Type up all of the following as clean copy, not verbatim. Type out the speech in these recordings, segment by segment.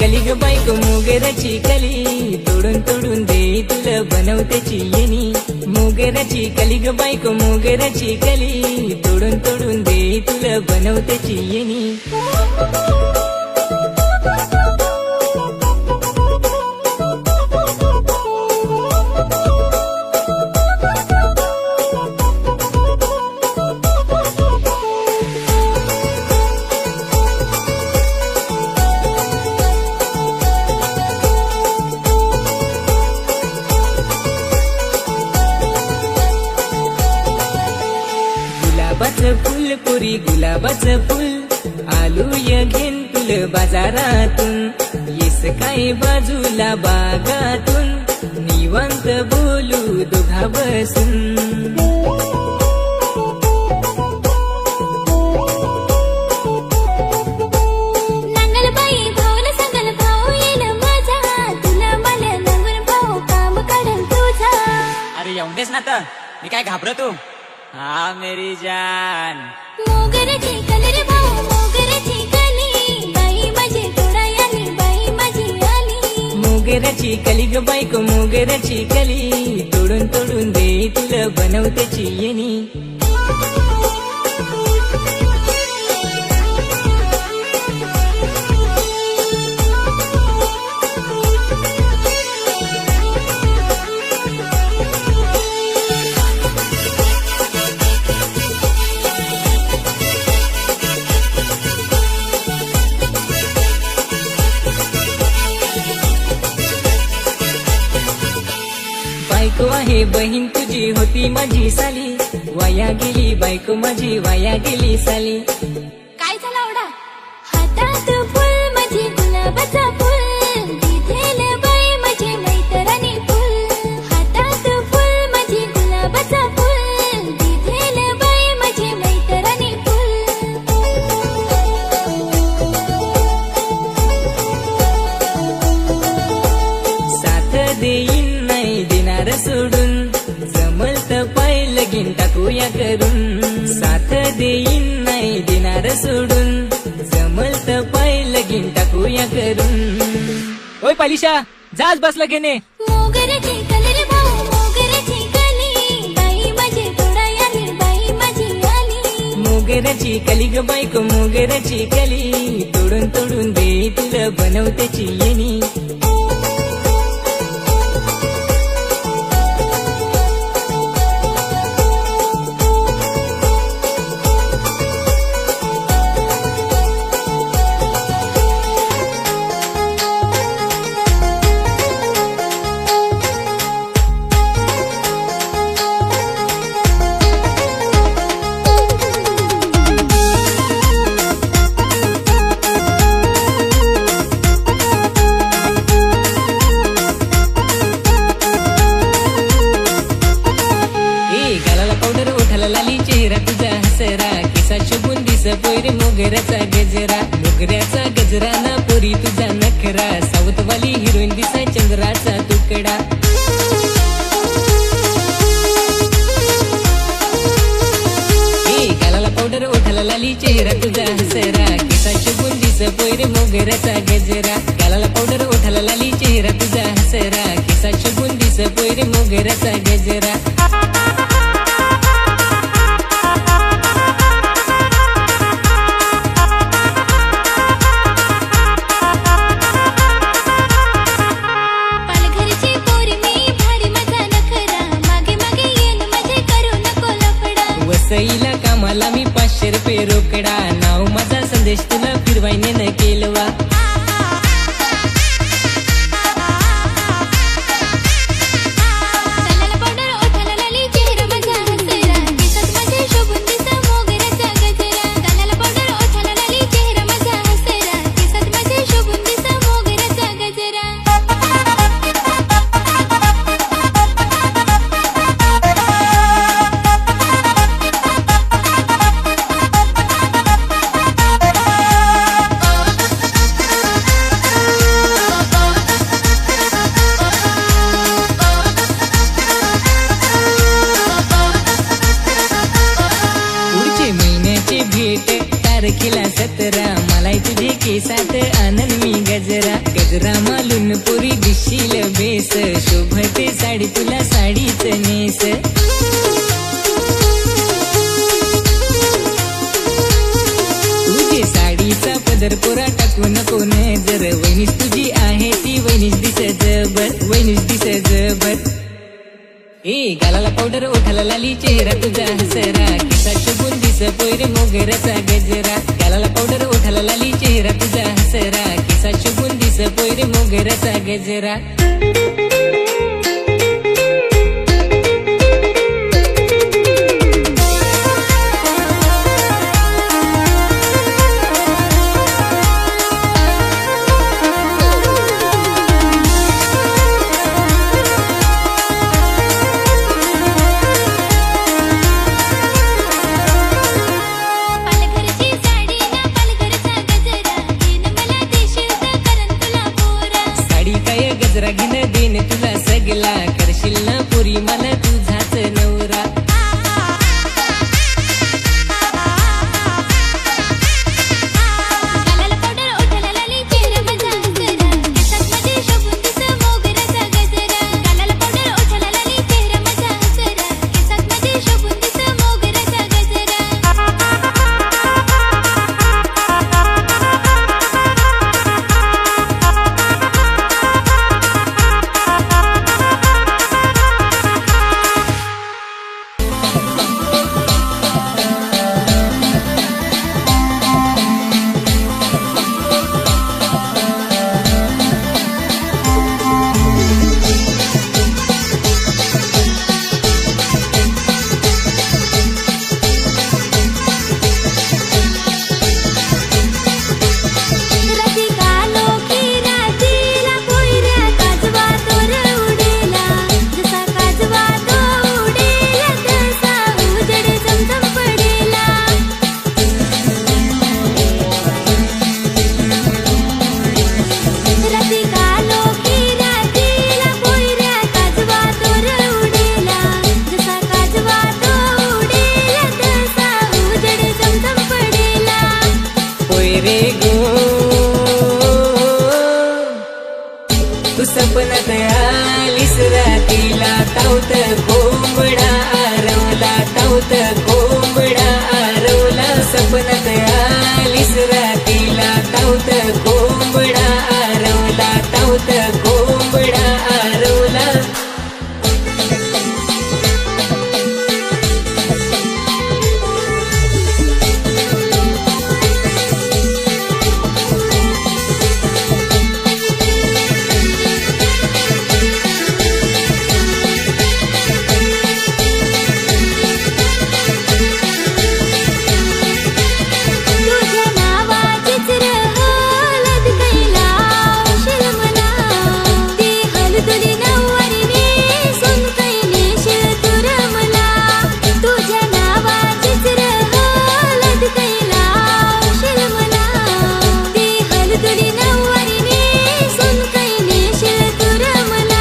कली ग बायको मोगऱ्याची कली तोडून तोडून दे तुला बनवतेची येणी मोगऱ्याची कली ग बायको मोगऱ्याची कली तोडून तोडून दे तुला बनवतेची येणी गुलाबाचं फुल पुरी गुलाबाचं फुल आलू य घेन तुल बाजारातून येस काय बाजूला बागातून निवांत बोलू दोघा बसून नांगलबाई भाऊला सांगल भाऊ येईल माझा तुला मला नवर भाऊ काम काढल तुझा अरे एवढेच ना तर मी काय घाबरतो हा मेरी जान मोगऱ्याची कली रे भाऊ मोगऱ्याची कली बाई माझी तोडा आली बाई माझी आली मोगऱ्याची कली ग बायको मोगऱ्याची कली तोडून तोडून दे तुला बनवतेची येणी बायको आहे बहीण तुझी होती माझी साली वाया गेली बायको माझी वाया गेली साली काय झाला ओढा हातात फुल माझी गुलाबाचा फुल दिधेल बाई माझी मैत्रिणी फुल हातात फुल माझी गुलाबाचा फुल दिधेल बाई माझी मैत्रिणी साथ देईन नाही देणार सोडून जमल तर पाय लगीन टाकूया करून साथ देईन नाही देणार सोडून जमल तर पाय लगीन टाकूया करून ओय पालिशा जाच बसला घेणे मोगऱ्याची कली रे भाऊ मोगऱ्याची कली बाई माझी तोडा आली बाई माझी आली मोगऱ्याची कली ग बायको मोगऱ्याची कली तोडून तोडून दे तुला बनवतेची येणी लाली चेहरा तुझा हसरा केसा शुभून दिस पोरी मोगऱ्याचा गजरा ना पोरी तुझा नखरा सावतवाली हिरोईन दिसा चंद्राचा तुकडा गालाला पावडर ओठाला लाली चेहरा तुझा हसरा केसा शुभून दिस पोरी मोगऱ्याचा गजरा गालाला पावडर ओठाला लाली चेहरा तुझा हसरा केसा शुभून दिस पोरी मोगऱ्याचा गजरा वसईला कामाला मी 500 रुपये रोकडा नाव माझा संदेश तुला फिरवायने न केलवा ए गालाला पावडर ओठाला लाली चेहरा तुझा हसरा किसा शोभून दिस पोयरे मोगऱ्याचा गजरा गालाला पावडर ओठाला लाली चेहरा तुझा हसरा किसा शोभून दिस पोयरे मोगऱ्याचा गजरा पालघरची साडी ना पालघरचा गजरा घेन मला देशील तर करन तुला पोरा साडी काय गजरा घेणं देन तुला सगला करशील ना पुरी मला तुझाच नवरा गालाला पावडर ओठाला लाली चेहरा माझा हसरा केसात मध्ये शोभून दिस मोगऱ्याचा गजरा गालाला पावडर ओठाला लाली चेहरा माझा हसरा केसात मध्ये शोभून दिस मोगऱ्याचा गजरा राधिका लोकी रातीला पोयऱ्या काजवा तोर उडेला जसा काजवा तो उडेला तसा उजड झमझम पडेला राधिका लोकी रातीला पोयऱ्या काजवा तोर उडेला जसा काजवा तो उडेला तसा उजड झमझम पडेला पोयरे गो तू सपनात आलीस रातीला तावत कोंबडा आरवला तावत कोंबडा आरवला सपनात आलीस रातीला तावत कोंबडा आरवला तावत कोंबडा आरवला तुझ्या नावाचीच हलद कैला औषध मला ती हलदुली नवरीने सुन कैलेश तुर मला तुझ्या नावाचीच हलद कैला औषध मला ती हलदुली नवरीने सुन कैलेश तुर मला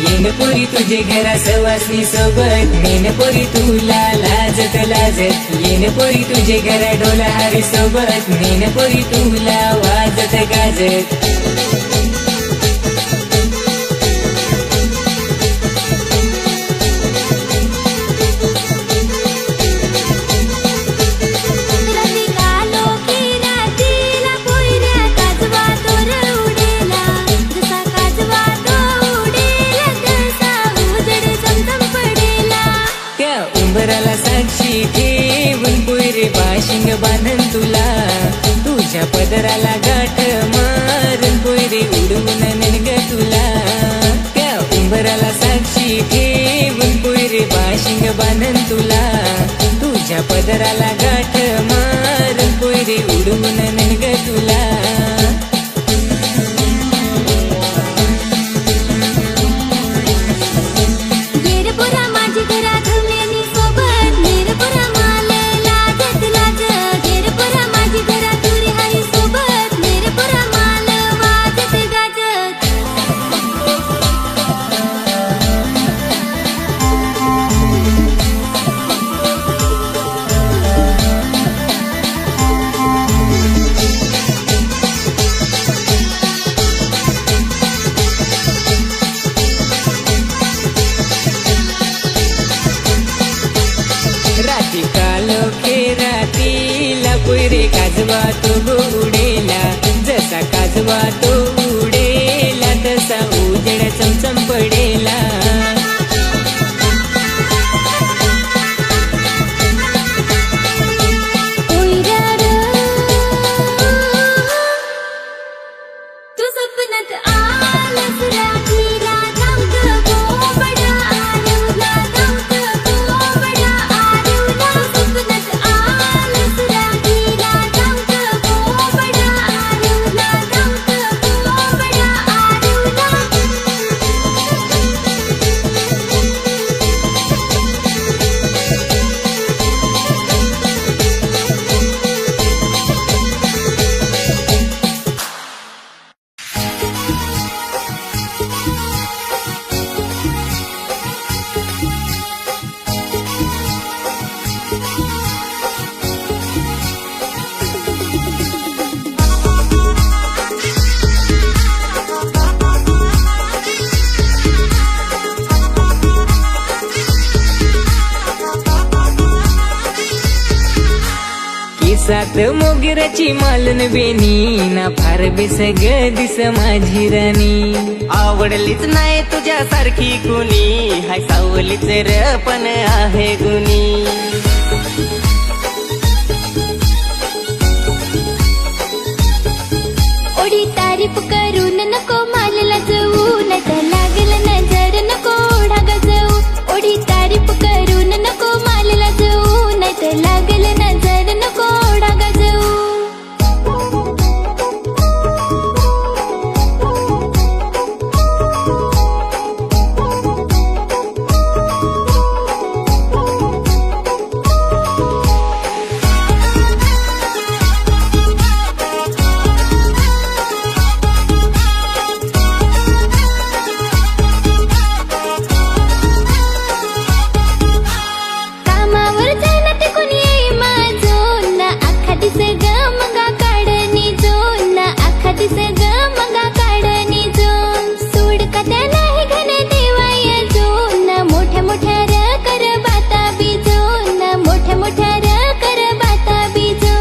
येन पोरी तुझे घरा सवासनी सोबत नेन पोरी तुला लाजत लाजत येन पोरी तुझे घरा डोला हारी सोबत नेन पोरी तुला वाजत गाजत राधिका लोकी रातीला पोयऱ्या काजवा तोर उडेला जसा काजवा तो उडेला तसा उजड झमझम पडेला त्या उंबराला साक्षी ठेवून पोयरे बाशिंग बांधन तुला तुझ्या पदराला गाठ मारून पोयरे उडवून नेनग तुला त्या उंबराला साक्षी ठेवून पोयरे बाशिंग बांधन तुला तुझ्या पदराला गाठ मारून पोयरे उडवून नेनग तुला गेरपुरा माझी घरा धुमलेली सोबत गेरपुरा माल लाजत लाजत गेरपुरा माझी घरा तुरी हाई सोबत गेरपुरा माल वाजत गाजत पोयरे काजवा तो उडेला जसा काजवा दिसवा तो उडेला तसा उजेड चमचम पडेला ओयरार तू सपनात आलास रात्रीला धावत बोबडा आरवला धावत बोबडा आरवला सपनात आलास रात्रीला धावत बोबडा आरवला धावत बोबडा आरवला केसात मोगऱ्याची मालन बेनी ना फार बेसग दिस माझी राणी आवडलीच नाही तुझ्यासारखी कुणी हाय सावलीच र पण आहे गुणी ओढी तारीफ करून नको मालला जाऊ नाही तर लागल नजर नको ओढा गजवू ओढी तारीफ करून नको मालला जाऊ नाही तर लागल नजर नको ओढा गजवू कामावर जाणत कुणी येई माझो ना अख्खा दिस ग मगा काढणी जो ना अख्खा दिस ग मगा काढणी जो सोड का त्या नाही घन देवाय जो ना मोठ्या मोठ्या र कर बाता बीजो ना मोठ्या मोठ्या र कर बाता बीजो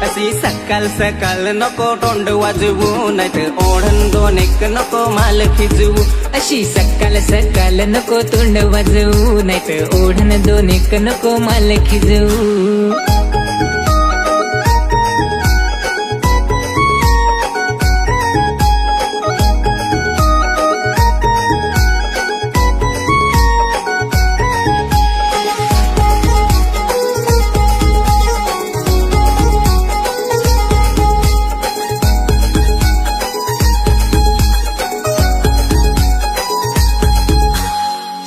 अशी सकाळ सकाळ नको तोंड वाजवू नाही तर ओढण दोन एक नको माल खिजवू अशी सकाळ सकाळ नको तोंड वाजवू नाही तर ओढण दोन एक नको माल खिजवू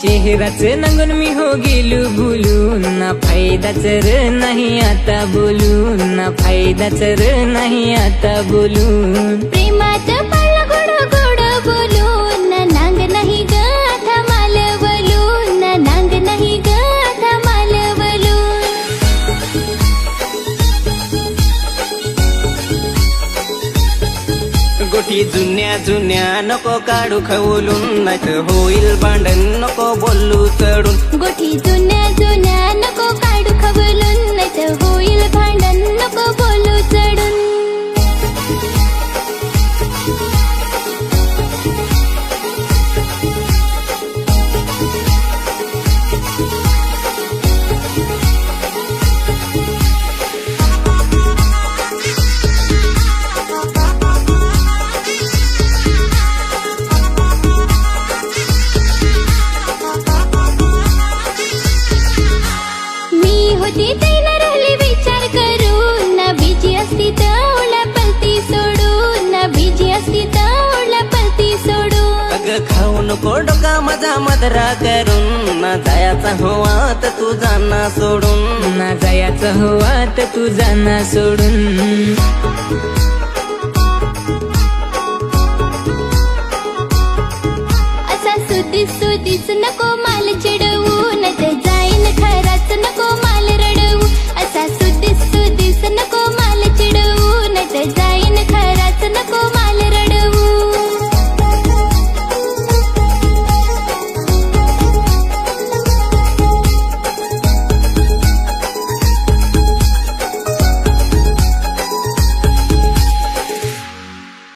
चेहराच नंगून मी हो गेलो भुलून ना फायदाच र नाही आता बोलून ना फायदाच र नाही आता बोलून प्रेमात पडला गोड गोड बोलून ना नांग नाही ग आता मालवलून ना नांग नाही ग आता मालवलून गोठी जुन्या जुन्या नको काढू खवलून नाही तर होईल भांडण नको बोलू चढून गोठी जुन्या जुन्या नको काढू खवलून नाही तर होईल भांडण नको बोलू चढून मी होती तैना राहिली विचार करून ना बिजी असती तर ओला पलती सोडून ना बिजी असती तर ओला पलती सोडून अग खाऊ नको डोका माझा मदरा करून ना जायचा हवा तर तू जाना सोडून ना जायचं हवा तर तू जाना सोडून असा सुदीस सुदीस नको